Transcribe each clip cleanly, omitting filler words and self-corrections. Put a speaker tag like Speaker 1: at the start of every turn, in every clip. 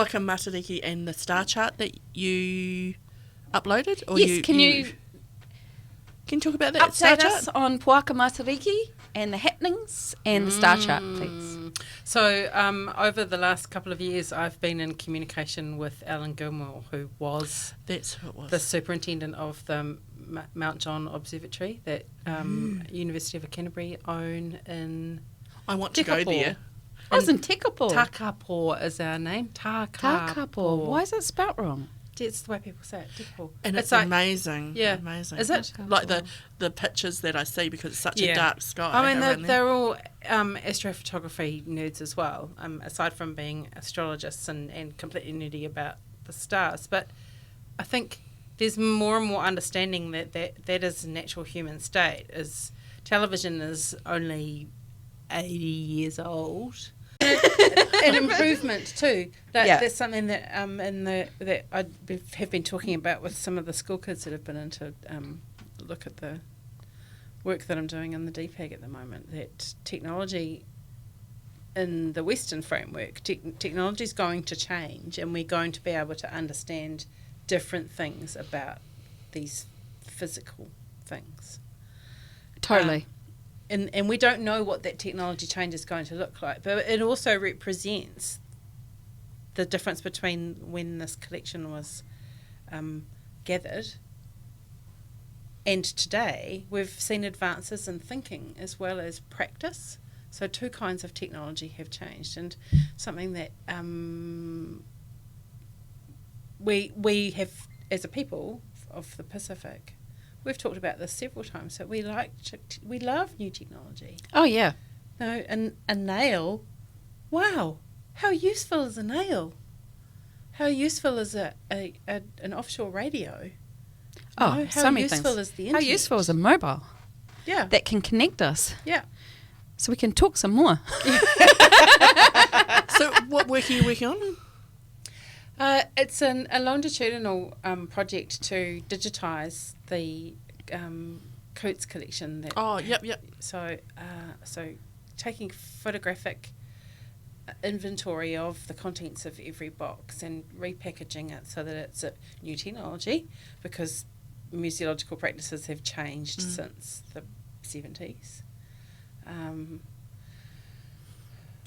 Speaker 1: Puaka Matariki and the star chart that you uploaded? Or
Speaker 2: Yes, can you
Speaker 1: talk about that star
Speaker 2: update
Speaker 1: chart?
Speaker 2: us on Puaka Matariki and the happenings and the star chart, please?
Speaker 3: So over the last couple of years, I've been in communication with Alan Gilmore, who was
Speaker 1: That's who it was.
Speaker 3: the superintendent of the Mount John Observatory that University of Canterbury own in
Speaker 1: I want to go
Speaker 3: Tekapo.
Speaker 1: there.
Speaker 2: I was in Tekapo.
Speaker 3: Takapo is our name.
Speaker 2: Takapo. Why is it spelt wrong?
Speaker 3: It's the way people say it. Tekapo.
Speaker 1: And it's
Speaker 3: like,
Speaker 1: amazing.
Speaker 3: Yeah.
Speaker 1: Amazing.
Speaker 3: Is it?
Speaker 1: Like the pictures that I see, because it's such a
Speaker 3: Yeah.
Speaker 1: dark sky.
Speaker 3: I mean,
Speaker 1: around there.
Speaker 3: they're all astrophotography nerds as well, aside from being astrologists and completely nerdy about the stars. But I think there's more and more understanding that is a natural human state. Is television is only 80 years old. An improvement too. That's something that that I have been talking about with some of the school kids that have been in to look at the work that I'm doing in the DPAG at the moment. That technology in the Western framework, technology is going to change, and we're going to be able to understand different things about these physical things.
Speaker 2: Totally.
Speaker 3: And we don't know what that technology change is going to look like, but it also represents the difference between when this collection was gathered and today. We've seen advances in thinking as well as practice. So two kinds of technology have changed, and something that we have as a people of the Pacific. We've talked about this several times. So we love new technology.
Speaker 2: Oh, yeah.
Speaker 3: No, and a nail. Wow, how useful is a nail? How useful is an offshore radio?
Speaker 2: Oh,
Speaker 3: How
Speaker 2: so many
Speaker 3: useful
Speaker 2: things.
Speaker 3: is the
Speaker 2: How
Speaker 3: internet?
Speaker 2: useful is a mobile
Speaker 3: Yeah,
Speaker 2: that can connect us
Speaker 3: yeah.
Speaker 2: so we can talk some more?
Speaker 1: So what work are you working on?
Speaker 3: It's a longitudinal project to digitise the Coutts collection. That,
Speaker 1: Oh, yep.
Speaker 3: So taking photographic inventory of the contents of every box and repackaging it so that it's a new technology, because museological practices have changed since the 70s.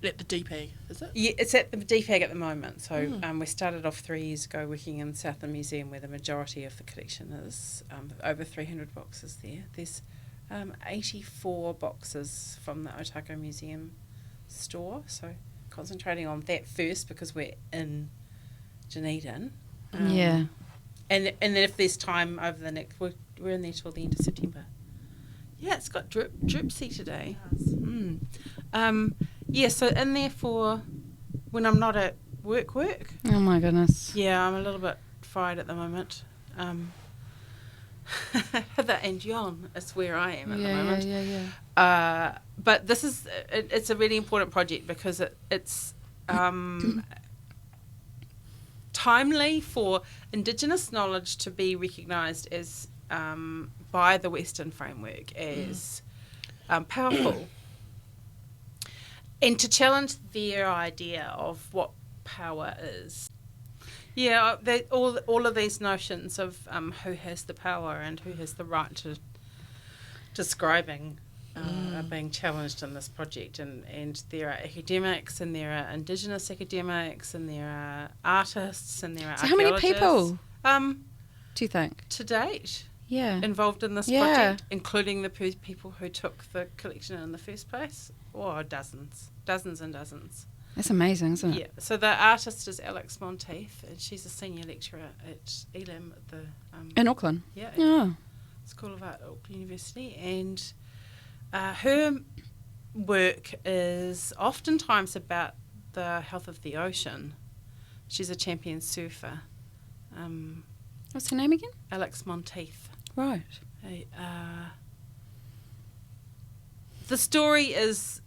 Speaker 1: At the DP, is it?
Speaker 3: Yeah, it's at the DPAG at the moment. So we started off 3 years ago working in Southland Museum, where the majority of the collection is, over 300 boxes there. There's 84 boxes from the Otago Museum store, so concentrating on that first because we're in Dunedin.
Speaker 2: Yeah.
Speaker 3: And if there's time over the next, we're in there till the end of September. Yeah, it's got dripsy today. Yeah, so in there for when I'm not at work.
Speaker 2: Oh, my goodness.
Speaker 3: Yeah, I'm a little bit fried at the moment. Heather and John is where I am at the moment.
Speaker 2: Yeah.
Speaker 3: But this is it's a really important project because it's timely for indigenous knowledge to be recognised as by the Western framework as powerful, and to challenge their idea of what power is. Yeah, all of these notions of who has the power and who has the right to describing are being challenged in this project, and there are academics and there are indigenous academics and there are artists and there are
Speaker 2: So how many
Speaker 3: archaeologists.
Speaker 2: people do you think?
Speaker 3: To date
Speaker 2: Yeah.
Speaker 3: involved in this project, including the people who took the collection in the first place? Oh, dozens and dozens.
Speaker 2: That's amazing, isn't it?
Speaker 3: Yeah. So the artist is Alex Monteith, and she's a senior lecturer at Elam at the
Speaker 2: In Auckland?
Speaker 3: at
Speaker 2: Oh.
Speaker 3: School of Art at Auckland University, and her work is oftentimes about the health of the ocean. She's a champion surfer.
Speaker 2: What's her name again?
Speaker 3: Alex Monteith.
Speaker 2: Right.
Speaker 3: The story is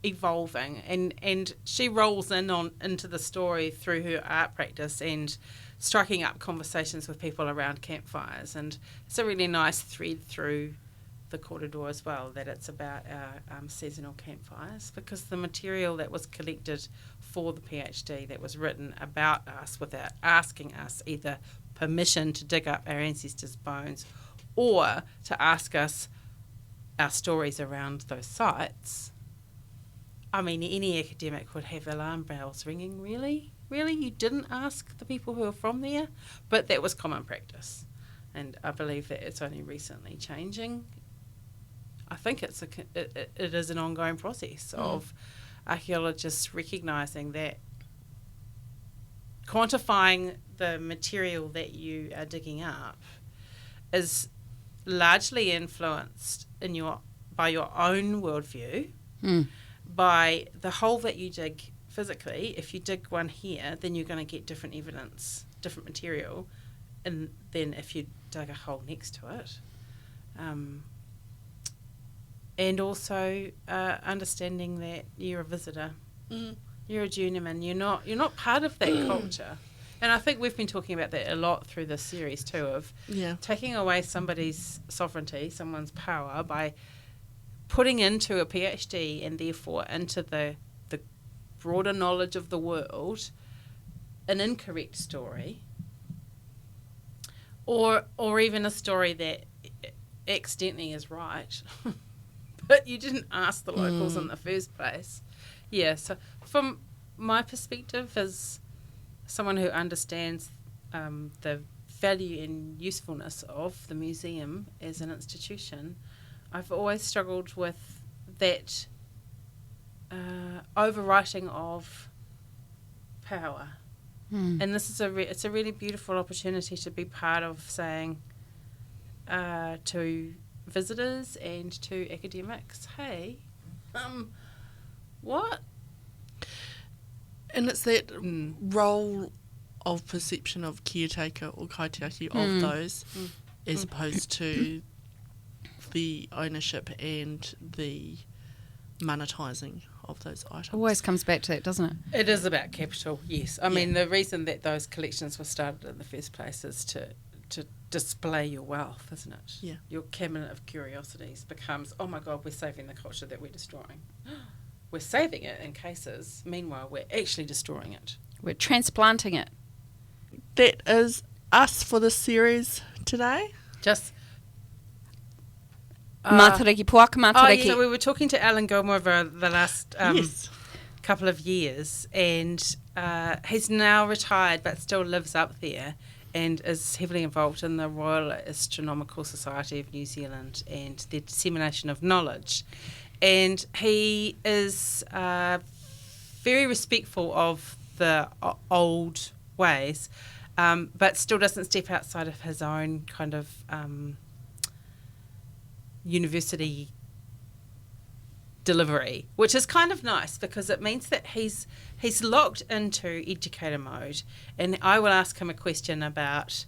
Speaker 3: evolving, and she rolls into the story through her art practice and striking up conversations with people around campfires, and it's a really nice thread through the corridor as well, that it's about our seasonal campfires, because the material that was collected for the PhD that was written about us without asking us either permission to dig up our ancestors' bones or to ask us our stories around those sites. I mean, any academic would have alarm bells ringing. Really? Really? You didn't ask the people who are from there? But that was common practice. And I believe that it's only recently changing. I think it is an ongoing process of archaeologists recognising that quantifying the material that you are digging up is largely influenced by your own worldview, by the hole that you dig physically. If you dig one here, then you're going to get different evidence, different material, and then if you dug a hole next to it. And also understanding that you're a visitor, you're a journeyman, you're not part of that culture. And I think we've been talking about that a lot through this series too, of taking away somebody's sovereignty, someone's power, by putting into a PhD and therefore into the broader knowledge of the world an incorrect story, or even a story that accidentally is right. But you didn't ask the locals in the first place. Yeah, so from my perspective as someone who understands the value and usefulness of the museum as an institution, I've always struggled with that overwriting of power. And this is it's a really beautiful opportunity to be part of saying to visitors and to academics, hey, what?
Speaker 1: And it's that role of perception of caretaker or kaitiaki of those, as opposed to the ownership and the monetising of those items.
Speaker 2: Always comes back to that, doesn't it?
Speaker 3: It is about capital, yes. I mean, the reason that those collections were started in the first place is to display your wealth, isn't it?
Speaker 1: Yeah.
Speaker 3: Your cabinet of curiosities becomes, oh my God, we're saving the culture that we're destroying. We're saving it in cases. Meanwhile, we're actually destroying it.
Speaker 2: We're transplanting it.
Speaker 1: That is us for this series today.
Speaker 3: Just
Speaker 2: Matariki, Puaka Matariki.
Speaker 3: So we were talking to Alan Gilmore over the last couple of years, and he's now retired but still lives up there and is heavily involved in the Royal Astronomical Society of New Zealand and the dissemination of knowledge. And he is very respectful of the old ways, but still doesn't step outside of his own kind of university delivery, which is kind of nice because it means that he's locked into educator mode. And I will ask him a question about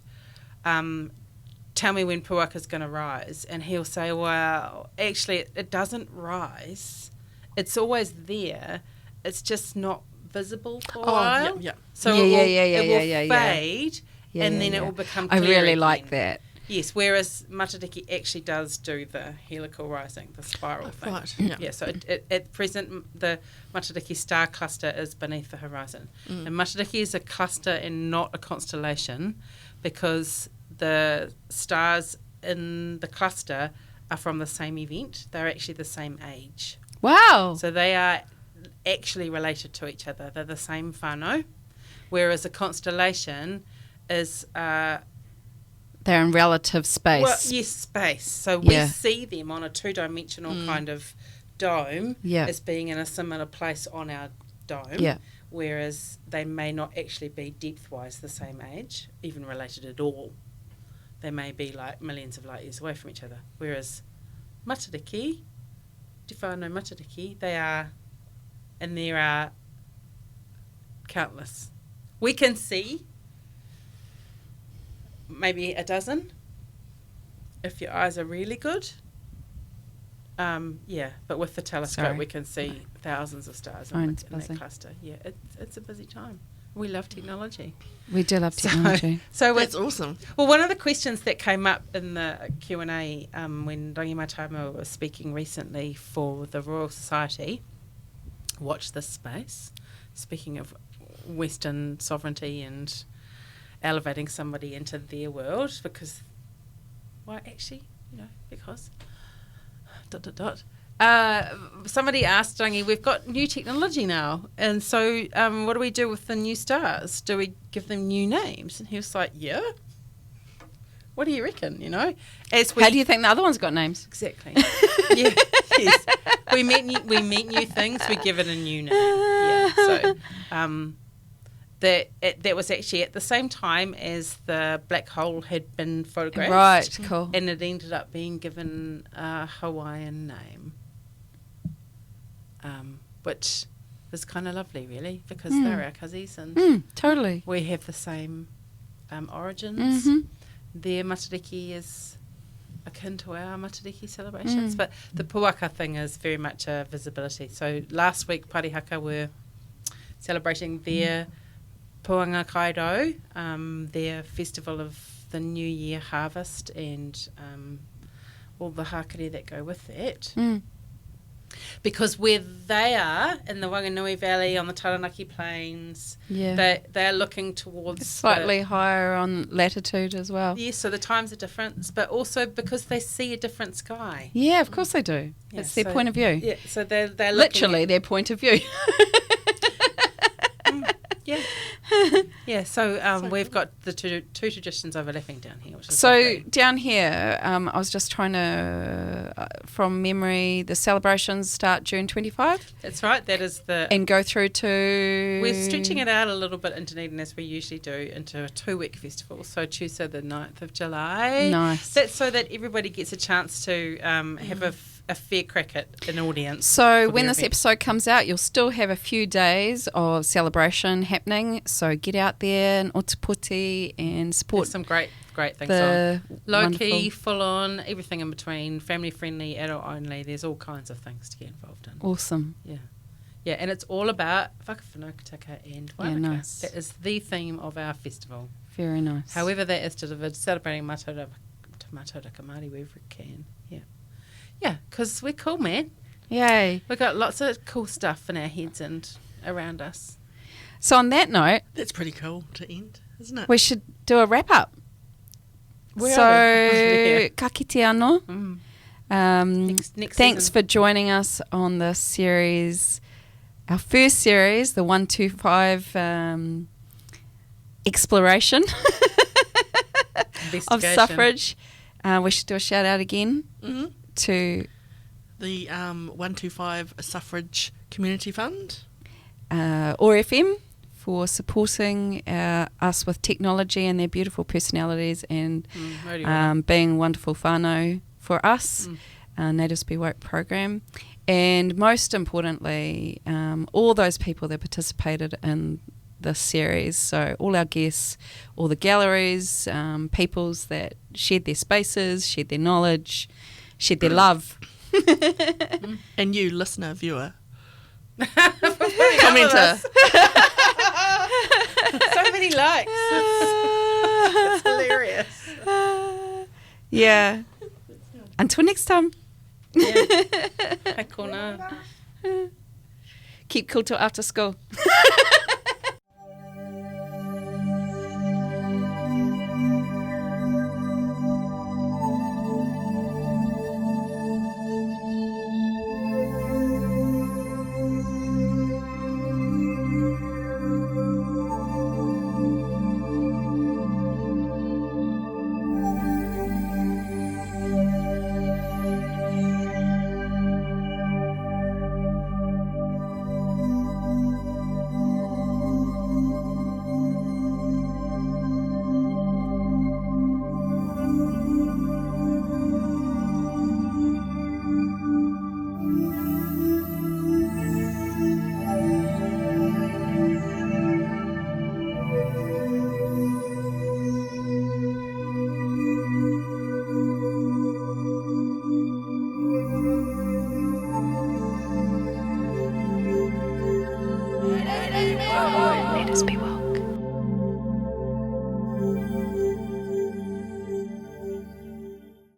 Speaker 3: tell me when Puaka's going to rise, and he'll say, well, actually it doesn't rise, it's always there, it's just not visible for a while. So it will fade and then it will become clear
Speaker 2: I really
Speaker 3: again.
Speaker 2: like that.
Speaker 3: Yes, whereas Matariki actually does do the helical rising, the spiral thing.
Speaker 1: Right,
Speaker 3: Yeah, so at present, the Matariki star cluster is beneath the horizon. And Matariki is a cluster and not a constellation because the stars in the cluster are from the same event. They're actually the same age.
Speaker 2: Wow.
Speaker 3: So they are actually related to each other. They're the same whānau, whereas a constellation is...
Speaker 2: they're in relative space.
Speaker 3: Well, yes, space. So we see them on a two-dimensional kind of dome as being in a similar place on our dome, whereas they may not actually be depth-wise the same age, even related at all. They may be like millions of light years away from each other. Whereas Matariki, Te whānau Matariki, they are, and there are countless. We can see maybe a dozen if your eyes are really good. But with the telescope we can see thousands of stars in that cluster. Yeah, it's a busy time. We love technology.
Speaker 2: We do love technology.
Speaker 3: So
Speaker 1: That's awesome.
Speaker 3: well, one of the questions that came up in the Q&A when Rangi Matama was speaking recently for the Royal Society, watch this space, speaking of Western sovereignty and elevating somebody into their world, because, well, actually, because... ... somebody asked Rangi, we've got new technology now, and so what do we do with the new stars? Do we give them new names? And he was like, yeah. What do you reckon, How
Speaker 2: do you think the other one's got names?
Speaker 3: Exactly. Yeah, yes. We meet new things, we give it a new name. Yeah, so that was actually at the same time as the black hole had been photographed.
Speaker 2: Right, cool.
Speaker 3: And it ended up being given a Hawaiian name. Which is kind of lovely, really, because they're our cousins and
Speaker 2: totally.
Speaker 3: we have the same origins.
Speaker 2: Mm-hmm.
Speaker 3: Their matariki is akin to our matariki celebrations, but the Puaka thing is very much a visibility. So last week, Parihaka were celebrating their Puanga Kaido, their festival of the New Year harvest and all the hakere that go with that. Because where they are, in the Wanganui Valley, on the Taranaki Plains, they're looking towards...
Speaker 2: Slightly higher on latitude as well.
Speaker 3: Yes, so the times are different, but also because they see a different sky.
Speaker 2: Yeah, of course they do.
Speaker 3: Yeah,
Speaker 2: it's their point of view.
Speaker 3: Yeah, so they're
Speaker 2: literally their point of view.
Speaker 3: Yeah. Yeah, so we've got the two traditions overlapping down here. Which is
Speaker 2: so
Speaker 3: lovely.
Speaker 2: Down here, I was just trying to, from memory, the celebrations start June 25.
Speaker 3: That's right, that is the...
Speaker 2: And go through to...
Speaker 3: We're stretching it out a little bit in Dunedin, as we usually do, into a 2-week festival. So Tuesday the 9th of July.
Speaker 2: Nice.
Speaker 3: That's so that everybody gets a chance to have a fair crack at an audience.
Speaker 2: So when this episode comes out, you'll still have a few days of celebration happening. So get out there in Ōtepoti and support.
Speaker 3: There's some great things
Speaker 2: the
Speaker 3: on. Low key, full on, everything in between, family friendly, adult only. There's all kinds of things to get involved in.
Speaker 2: Awesome.
Speaker 3: Yeah. Yeah, and it's all about whakawhanaukataka and waiwaka.
Speaker 2: Yeah, nice.
Speaker 3: That is the theme of our festival.
Speaker 2: Very nice.
Speaker 3: However that is delivered, celebrating Mātauraka Māori wherever it can. Yeah. Yeah, because we're cool, man.
Speaker 2: Yay.
Speaker 3: We've got lots of cool stuff in our heads and around us.
Speaker 2: So on that note...
Speaker 1: That's pretty cool to end, isn't it?
Speaker 2: We should do a wrap-up. So, ka kite anō.
Speaker 3: Next
Speaker 2: thanks
Speaker 3: season.
Speaker 2: for joining us on the series, our first series, the 125 exploration of suffrage. We should do a shout-out again to...
Speaker 1: The 125 Suffrage Community Fund.
Speaker 2: ORFM for supporting us with technology and their beautiful personalities and being wonderful whānau for us, Natives Be Woke program. And most importantly, all those people that participated in this series, so all our guests, all the galleries, peoples that shared their spaces, shared their knowledge, shared their love.
Speaker 1: And you, listener, viewer, commenter.
Speaker 3: So many likes. It's hilarious.
Speaker 2: Yeah. Until next time.
Speaker 3: Yeah. Hai kona.
Speaker 2: Keep cool till after school.